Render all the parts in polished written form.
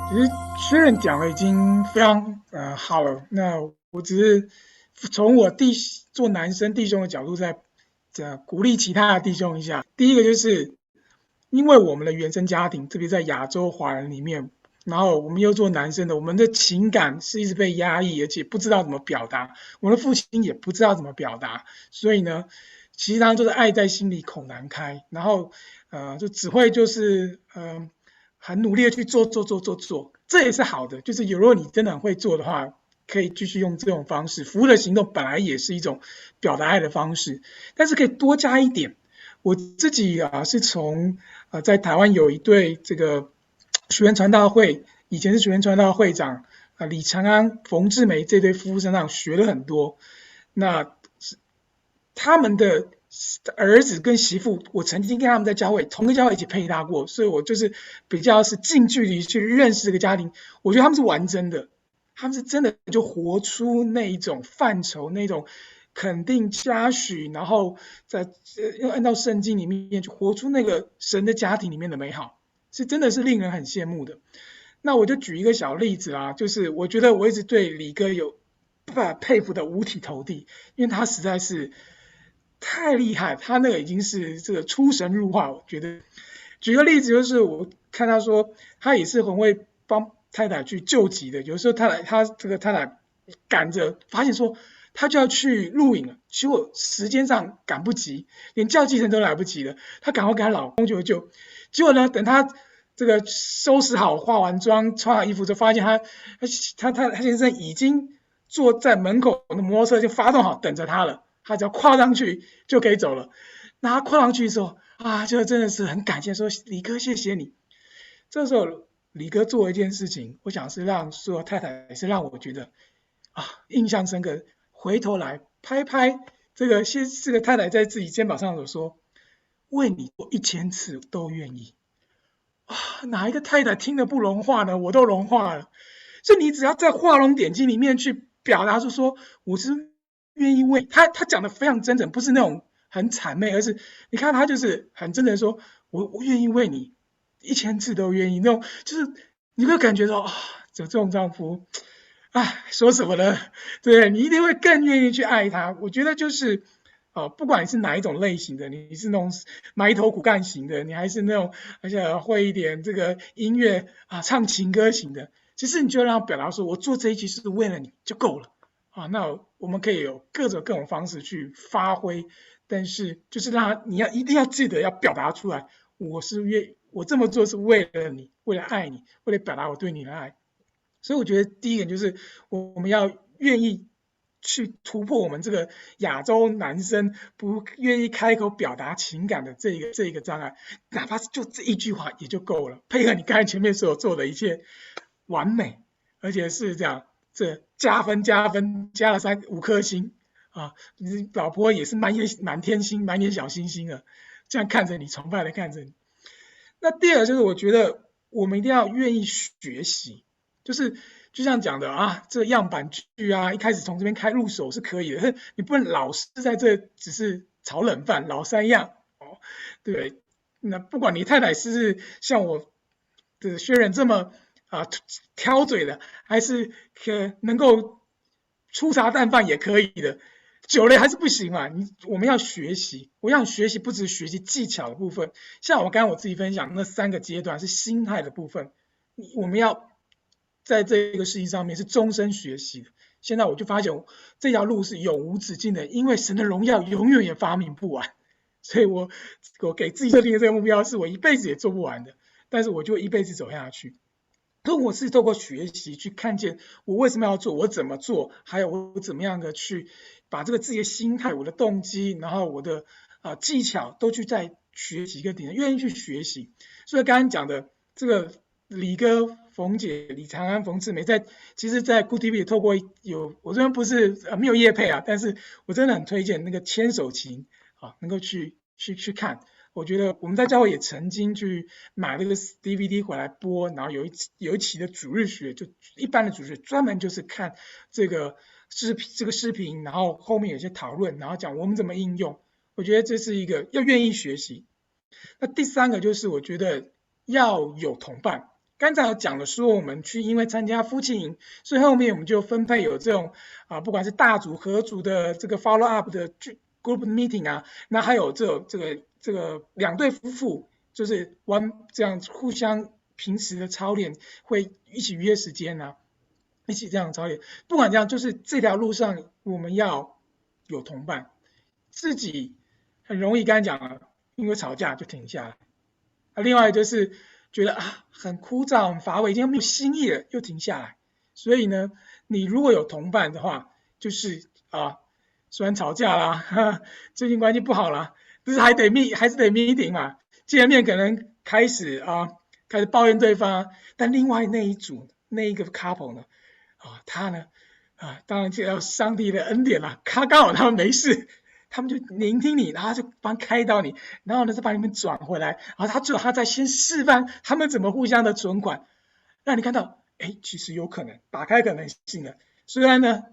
其实薛任讲的已经非常好了，那我只是从我做男生弟兄的角度在鼓励其他的弟兄一下。第一个就是因为我们的原生家庭，特别在亚洲华人里面，然后我们又做男生的，我们的情感是一直被压抑，而且不知道怎么表达。我的父亲也不知道怎么表达，所以呢，其实他就是爱在心里口难开，然后就只会就是很努力的去做，这也是好的。就是如果你真的很会做的话，可以继续用这种方式。服务的行动本来也是一种表达爱的方式，但是可以多加一点。我自己是从在台湾有一对这个学员传道会，以前是学员传道会长李长安、冯志梅这对夫妇身上学了很多。那他们的儿子跟媳妇，我曾经跟他们在教会同一个教会一起配搭过，所以我就是比较是近距离去认识这个家庭。我觉得他们是玩真的，他们是真的就活出那一种范畴，那种肯定嘉许，然后要按照圣经里面去活出那个神的家庭里面的美好，是真的是令人很羡慕的。那我就举一个小例子啦，就是我觉得我一直对李哥有佩服的五体投地，因为他实在是太厉害，他那个已经是这个出神入化。我觉得举个例子，就是我看他说他也是很会帮太太去救急的，有时候他这个太太赶着发现说他就要去录影了，结果时间上赶不及，连叫计程都来不及了，他赶快给他老公救，结果呢，等他这个收拾好、化完妆、穿好衣服，就发现他先生已经坐在门口的摩托车就发动好等着他了，他只要跨上去就可以走了。那他跨上去的时候就真的是很感谢，说李哥谢谢你。这时候李哥做一件事情，我想是让所有太太，也是让我觉得印象深刻。回头来拍拍这个太太在自己肩膀上所说：“为你做1000次都愿意。”哪一个太太听得不融化呢？我都融化了。所以你只要在画龙点睛里面去表达出说，我是愿意为他讲的非常真诚，不是那种很谄媚，而是你看他就是很真诚说，我愿意为你1000次都愿意，那种就是你会感觉到有这种丈夫，说什么呢？对，你一定会更愿意去爱他。我觉得就是不管你是哪一种类型的，你是那种埋头苦干型的，你还是那种而且会一点这个音乐唱情歌型的，其实你就让他表达说，我做这一集是为了你就够了那我们可以有各种方式去发挥，但是就是你一定要记得要表达出来，我这么做是为了你，为了爱你，为了表达我对你的爱。所以我觉得第一点就是我们要愿意去突破我们这个亚洲男生不愿意开口表达情感的这一个障碍，哪怕是就这一句话也就够了，配合你刚才前面所有做的一切完美，而且是这加分加了5颗星你老婆也是满天星满眼小星星的，这样看着你，崇拜的看着你。那第二就是我觉得我们一定要愿意学习，就像讲的这个样板剧一开始从这边入手是可以的，你不能老是在这只是炒冷饭老三样对。那不管你太太是像我的薛仁这么挑嘴的，还是能够粗茶淡饭也可以的，久了还是不行嘛。我们要学习，我想学习不只是学习技巧的部分，像我刚刚我自己分享那3个阶段是心态的部分，我们要在这个事情上面是终身学习的。现在我就发现这条路是永无止境的，因为神的荣耀永远也发明不完，所以我给自己设定的这个目标是我一辈子也做不完的，但是我就一辈子走下去。我是透过学习去看见我为什么要做，我怎么做，还有我怎么样的去把这个自己的心态、我的动机，然后我的技巧都去在学习跟点，愿意去学习。所以刚刚讲的这个李哥、冯姐、李长安、冯志梅，其实在 Good TV 透过我这边不是没有业配但是我真的很推荐那个千手琴能够去看。我觉得我们在教会也曾经去买那个 DVD 回来播，然后有一期的主日学，就一般的主日学，专门就是看这个视频，然后后面有些讨论，然后讲我们怎么应用。我觉得这是一个要愿意学习。那第3个就是我觉得要有同伴，刚才有讲了说我们去因为参加夫妻营，所以后面我们就分配有这种不管是大组合组的这个 follow up 的 group meeting 啊，那还有这个两对夫妇就是这样互相平时的操练，会一起约时间啊，一起这样操练。不管这样，就是这条路上我们要有同伴，自己很容易刚才讲了，因为吵架就停下来。另外就是觉得很枯燥、很乏味，已经没有新意了，又停下来。所以呢，你如果有同伴的话，就是虽然吵架啦，最近关系不好啦，但是还是得 meeting 嘛。见了面可能开始抱怨对方，但另外那一组那一个 couple 呢，他呢当然就要上帝的恩典啦，刚好他们没事。他们就聆听你，然后就帮开导你，然后呢再把你们转回来，然后他再先示范他们怎么互相的存款，让你看到，其实有可能打开可能性了。虽然呢，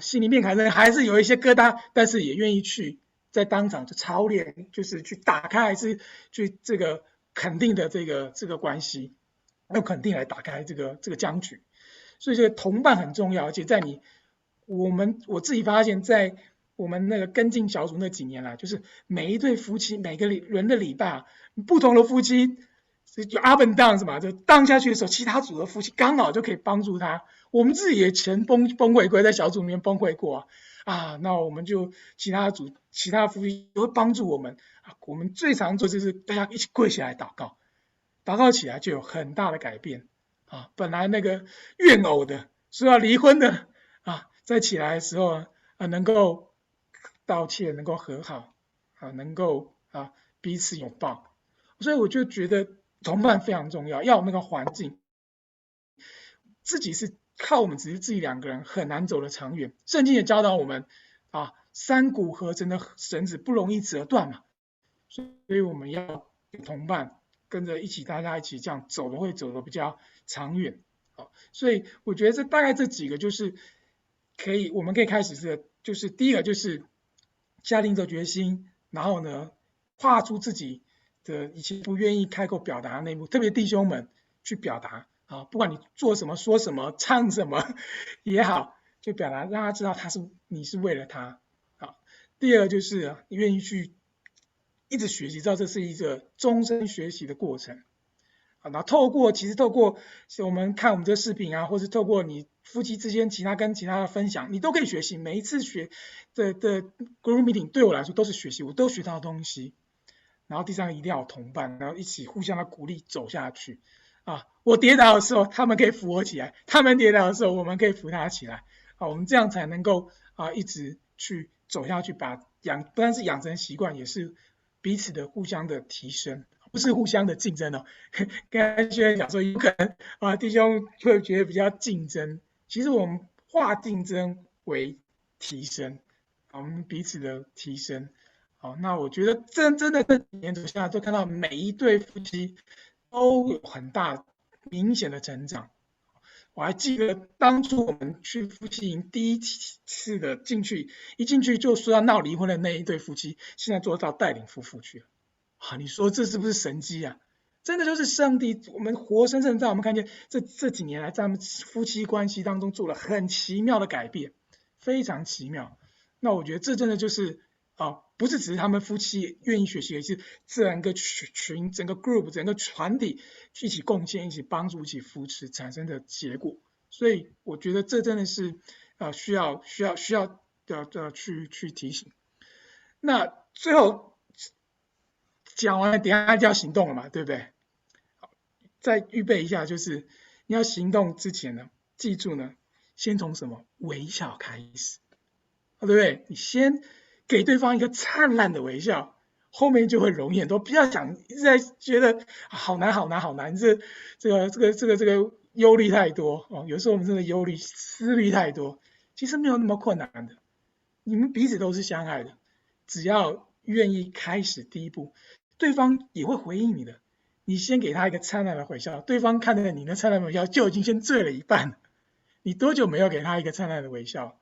心里面还是有一些疙瘩，但是也愿意去在当场就操练，就是去打开，还是去这个肯定的这个关系，用肯定来打开这个僵局。所以这个同伴很重要，而且在我自己发现，在我们那个跟进小组那几年来，就是每一对夫妻每个人的礼拜不同的夫妻就 up and down 是嘛，就 down 下去的时候，其他组的夫妻刚好就可以帮助他。我们自己也曾崩溃过，在小组里面崩溃过那我们就其他夫妻会帮助我们我们最常做就是大家一起跪下来祷告，祷告起来就有很大的改变本来那个怨偶的说要离婚的在起来的时候能够道歉，能够和好能够彼此拥抱。所以我就觉得同伴非常重要，要有那个环境。自己是靠我们只是自己两个人很难走得长远。圣经也教导我们三股合成的绳子不容易折断嘛，所以我们要有同伴，跟着大家一起这样走的，会走得比较长远。所以我觉得大概这几个就是我们可以开始就是第一个就是下定这决心，然后呢跨出自己的以前不愿意开口表达的那一步，特别弟兄们去表达不管你做什么说什么唱什么也好，就表达让他知道你是为了他第二个就是你愿意去一直学习，知道这是一个终身学习的过程然后透过我们看我们这个视频或是透过你夫妻之间其他的分享，你都可以学习。每一次学的 group meeting 对我来说都是学习，我都学到东西。然后第三个一定要有同伴，然后一起互相的鼓励走下去我跌倒的时候他们可以扶我起来，他们跌倒的时候我们可以扶他起来我们这样才能够一直去走下去，不但是养成习惯，也是彼此的互相的提升，不是互相的竞争刚才学员讲说有可能弟兄会觉得比较竞争，其实我们化竞争为提升我们彼此的提升那我觉得真的这几年走下来，都看到每一对夫妻都有很大明显的成长。我还记得当初我们去夫妻营第一次的一进去就说要闹离婚的那一对夫妻，现在做到带领夫妇去了你说这是不是神迹真的就是上帝，我们活生生在我们看见这几年来在他们夫妻关系当中做了很奇妙的改变，非常奇妙。那我觉得这真的就是不是只是他们夫妻愿意学习，而是整个群、整个 group、整个团体一起贡献、一起帮助、一起扶持产生的结果。所以我觉得这真的是需要的去提醒。那最后讲完了，等一下就要行动了嘛，对不对？再预备一下，就是你要行动之前呢，记住呢，先从什么微笑开始对不对？你先给对方一个灿烂的微笑，后面就会容易很多。不要想一直在觉得好难，这个忧虑太多有时候我们真的忧虑、思虑太多，其实没有那么困难的。你们彼此都是相爱的，只要愿意开始第一步，对方也会回应你的。你先给他一个灿烂的微笑，对方看到你的灿烂的微笑就已经先醉了一半了。你多久没有给他一个灿烂的微笑？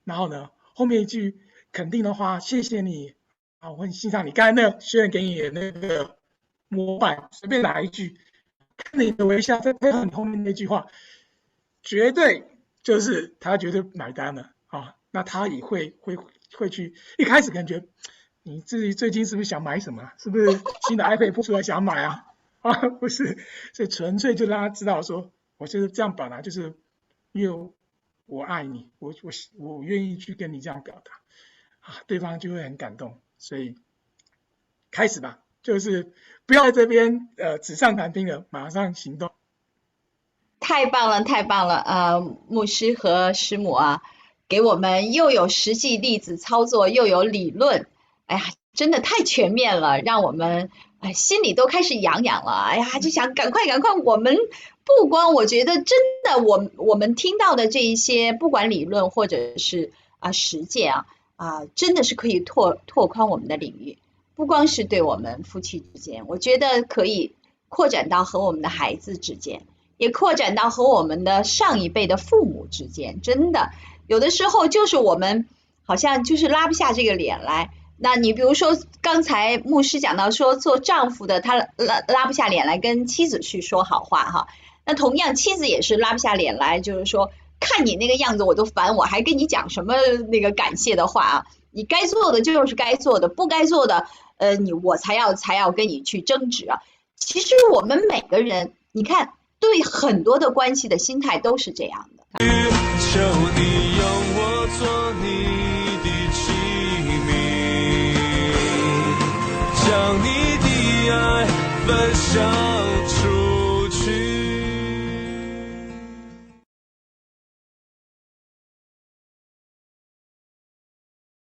然后呢，后面一句肯定的话，谢谢你我很欣赏你刚才那学员给你的那个模板，随便哪一句看你的微笑，再配合你后面那句话，绝对就是他绝对买单了啊。那他也会去，一开始感觉你自己最近是不是想买什么？是不是新的 iPad 不出来想买啊？啊，不是，所以纯粹就让他知道说，我就是这样表达，就是因为我爱你，我愿意去跟你这样表达啊，对方就会很感动。所以开始吧，就是不要在这边纸上谈兵了，马上行动。太棒了，太棒了！牧师和师母啊，给我们又有实际例子操作，又有理论，哎呀，真的太全面了，让我们心里都开始痒痒了。哎呀，就想赶快赶快，我们不光我觉得真的，我们听到的这一些，不管理论或者是实践真的是可以拓宽我们的领域，不光是对我们夫妻之间，我觉得可以扩展到和我们的孩子之间。也扩展到和我们的上一辈的父母之间，真的有的时候就是我们好像就是拉不下这个脸来。那你比如说刚才牧师讲到说，做丈夫的他拉不下脸来跟妻子去说好话哈，那同样妻子也是拉不下脸来，就是说看你那个样子我都烦，我还跟你讲什么那个感谢的话啊？你该做的就是该做的，不该做的我才要跟你去争执啊。其实我们每个人，你看。对很多的关系的心态都是这样的。求你用我做你的器皿，将你的爱分享。